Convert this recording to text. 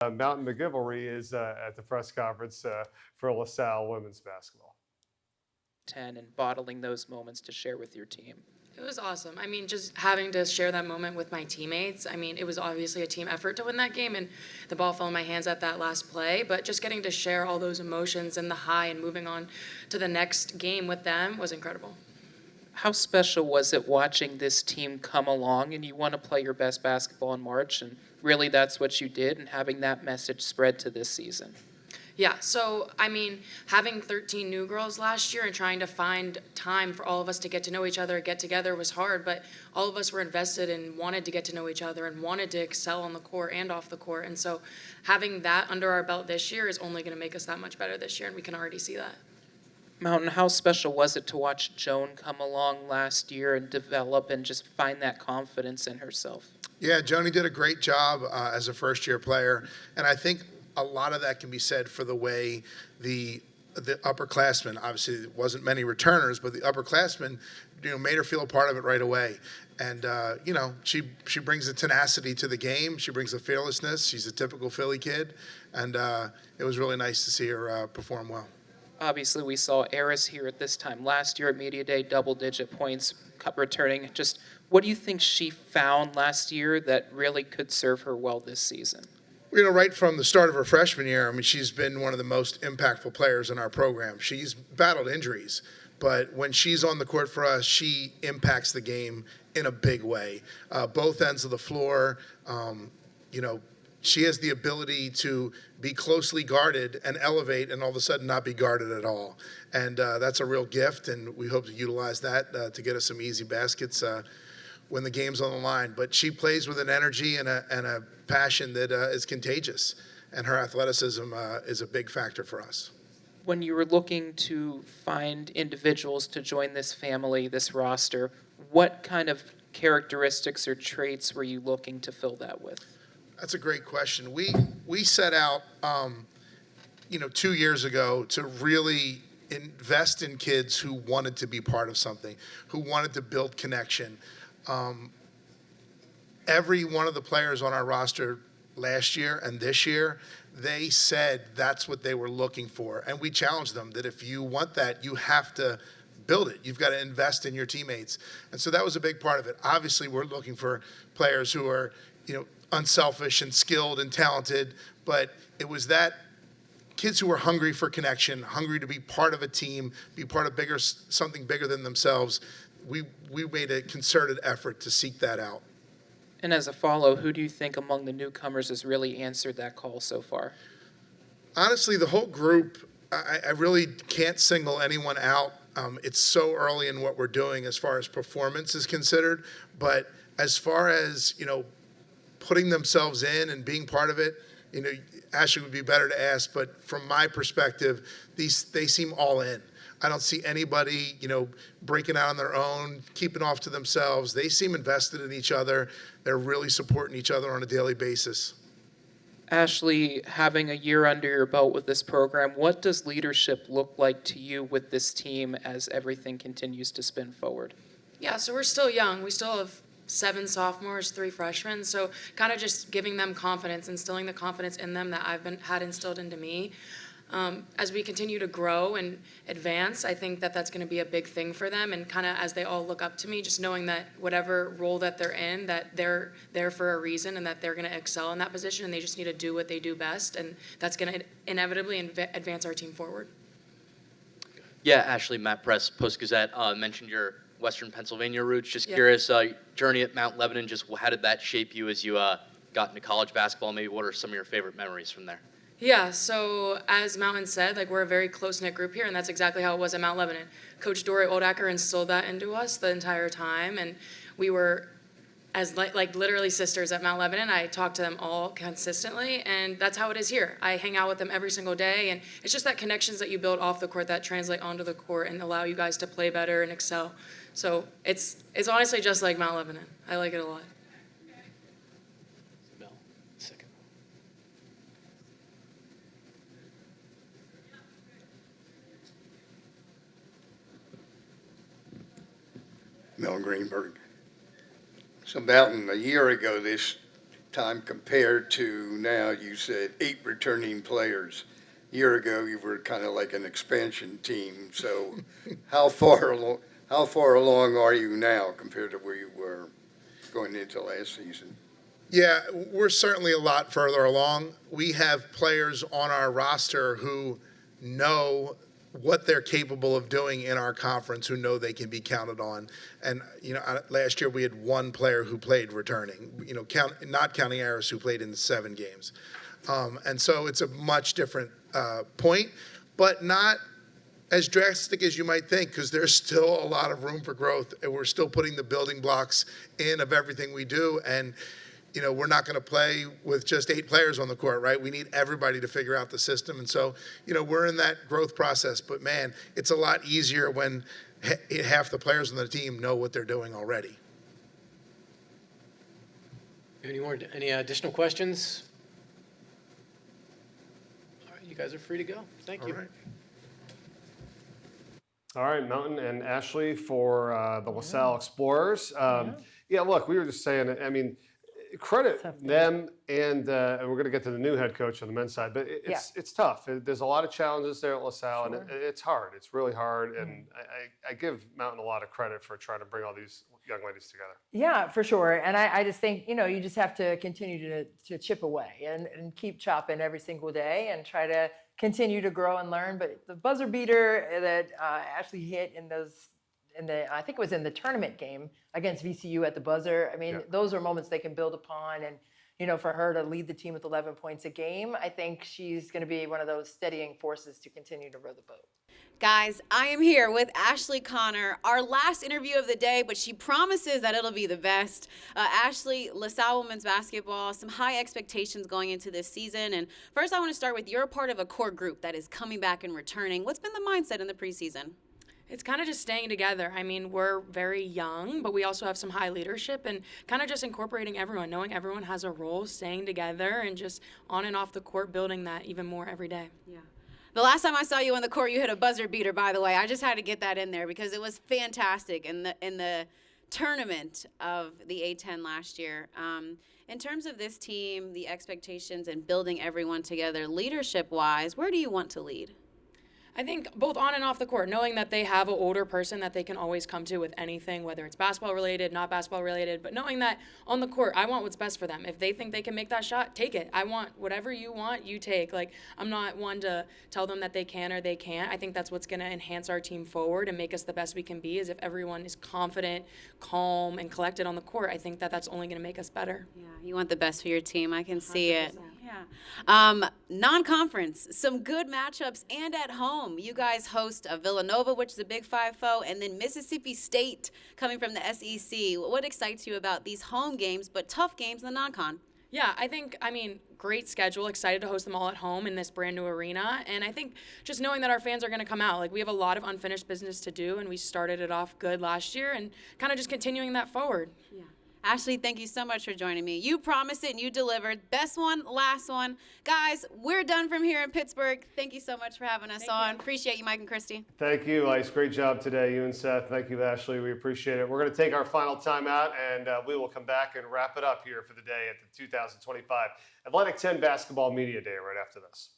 Mountain McGivelry is at the press conference for LaSalle women's basketball. 10 and bottling those moments to share with your team. It was awesome. I mean, just having to share that moment with my teammates. I mean, it was obviously a team effort to win that game, and the ball fell in my hands at that last play. But just getting to share all those emotions and the high and moving on to the next game with them was incredible. How special was it watching this team come along and you want to play your best basketball in March, and really that's what you did, and having that message spread to this season? Yeah, so I mean, having 13 new girls last year and trying to find time for all of us to get to know each other, get together was hard, but all of us were invested and wanted to get to know each other and wanted to excel on the court and off the court. And so having that under our belt this year is only going to make us that much better this year, and we can already see that. Mountain, how special was it to watch Joan come along last year and develop and just find that confidence in herself? Yeah, Joni did a great job as a first-year player, and I think a lot of that can be said for the way the upperclassmen, obviously it wasn't many returners, but the upperclassmen, made her feel a part of it right away. And she brings the tenacity to the game. She brings the fearlessness. She's a typical Philly kid, and it was really nice to see her perform well. Obviously, we saw Eris here at this time last year at Media Day, double-digit points, returning. Just what do you think she found last year that really could serve her well this season? Right from the start of her freshman year, I mean, she's been one of the most impactful players in our program. She's battled injuries, but when she's on the court for us, she impacts the game in a big way. Both ends of the floor, she has the ability to be closely guarded and elevate and all of a sudden not be guarded at all. And that's a real gift, and we hope to utilize that to get us some easy baskets when the game's on the line. But she plays with an energy and a passion that is contagious, and her athleticism is a big factor for us. When you were looking to find individuals to join this family, this roster, what kind of characteristics or traits were you looking to fill that with? That's a great question. We set out, 2 years ago to really invest in kids who wanted to be part of something, who wanted to build connection. Every one of the players on our roster last year and this year, they said that's what they were looking for. And we challenged them that if you want that, you have to build it. You've got to invest in your teammates. And so that was a big part of it. Obviously, we're looking for players who are, unselfish and skilled and talented, but it was that kids who were hungry for connection, hungry to be part of a team, be part of something bigger than themselves. We made a concerted effort to seek that out. And as a follow, who do you think among the newcomers has really answered that call so far? Honestly, the whole group, I really can't single anyone out. It's so early in what we're doing as far as performance is considered, but as far as, putting themselves in and being part of it, Ashley would be better to ask, but from my perspective, they seem all in. I don't see anybody, breaking out on their own, keeping off to themselves. They seem invested in each other. They're really supporting each other on a daily basis. Ashley, having a year under your belt with this program, what does leadership look like to you with this team as everything continues to spin forward? Yeah, so we're still young. We still have 7 sophomores, 3 freshmen. So kind of just giving them confidence, instilling the confidence in them that I've had instilled into me. As we continue to grow and advance, I think that that's going to be a big thing for them. And kind of as they all look up to me, just knowing that whatever role that they're in, that they're there for a reason and that they're going to excel in that position, and they just need to do what they do best. And that's going to inevitably advance our team forward. Yeah, Ashley, Matt Press, Post-Gazette, mentioned your Western Pennsylvania roots. Just Yeah. curious, journey at Mount Lebanon, just how did that shape you as you got into college basketball? Maybe what are some of your favorite memories from there? Yeah, so as Mountain said, we're a very close-knit group here, and that's exactly how it was at Mount Lebanon. Coach Dory Oldacker instilled that into us the entire time, and we were as literally sisters at Mount Lebanon. I talk to them all consistently, and that's how it is here. I hang out with them every single day, and it's just that connections that you build off the court that translate onto the court and allow you guys to play better and excel. So it's honestly just like Mount Lebanon. I like it a lot. Mel, second. Mel Greenberg. So Mountain, a year ago this time compared to now? You said 8 returning players. A year ago, you were kind of like an expansion team. So how far along are you now compared to where you were going into last season? Yeah, we're certainly a lot further along. We have players on our roster who know what they're capable of doing in our conference, who know they can be counted on. And, last year we had one player who played returning, not counting Aris, who played in 7 games. And so it's a much different point, but not as drastic as you might think, because there's still a lot of room for growth, and we're still putting the building blocks in of everything we do. And we're not going to play with just 8 players on the court, right? We need everybody to figure out the system. And so, we're in that growth process. But, man, it's a lot easier when half the players on the team know what they're doing already. Any additional questions? All right, you guys are free to go. Thank you. All right. All right, Mountain and Ashley for the LaSalle Explorers. Yeah, look, we were just saying, I mean, credit them, and we're going to get to the new head coach on the men's side, but it's tough. There's a lot of challenges there at LaSalle, and it's hard. It's really hard, and I give Mountain a lot of credit for trying to bring all these young ladies together. Yeah, for sure. And I just think, you just have to continue to chip away and keep chopping every single day and try to continue to grow and learn. But the buzzer beater that Ashley hit I think it was in the tournament game against VCU at the buzzer. I mean, those are moments they can build upon. And, for her to lead the team with 11 points a game, I think she's going to be one of those steadying forces to continue to row the boat. Guys, I am here with Ashley Connor, our last interview of the day, but she promises that it'll be the best. Ashley, LaSalle women's basketball, some high expectations going into this season. And first, I want to start with, you're a part of a core group that is coming back and returning. What's been the mindset in the preseason? It's kind of just staying together. I mean, we're very young, but we also have some high leadership, and kind of just incorporating everyone, knowing everyone has a role, staying together, and just on and off the court, building that even more every day. Yeah. The last time I saw you on the court, you hit a buzzer beater, by the way. I just had to get that in there because it was fantastic in the tournament of the A-10 last year. In terms of this team, the expectations, and building everyone together, leadership-wise, where do you want to lead? I think both on and off the court, knowing that they have an older person that they can always come to with anything, whether it's basketball related, not basketball related, but knowing that on the court, I want what's best for them. If they think they can make that shot, take it. I want whatever you want, you take. Like, I'm not one to tell them that they can or they can't. I think that's what's going to enhance our team forward and make us the best we can be, is if everyone is confident, calm, and collected on the court. I think that that's only going to make us better. Yeah, you want the best for your team. I can see 100%. It. Yeah. Non-conference, some good matchups, and at home. You guys host Villanova, which is a Big Five foe, and then Mississippi State coming from the SEC. What excites you about these home games, but tough games in the non-con? Yeah, I mean, great schedule. Excited to host them all at home in this brand new arena. And I think just knowing that our fans are going to come out. Like, we have a lot of unfinished business to do, and we started it off good last year and kind of just continuing that forward. Yeah. Ashley, thank you so much for joining me. You promised it and you delivered. Best one, last one. Guys, we're done from here in Pittsburgh. Thank you so much for having us on. Appreciate you, Mike and Christy. Thank you, Ice. Great job today, you and Seth. Thank you, Ashley. We appreciate it. We're going to take our final timeout, and we will come back and wrap it up here for the day at the 2025 Atlantic 10 Basketball Media Day right after this.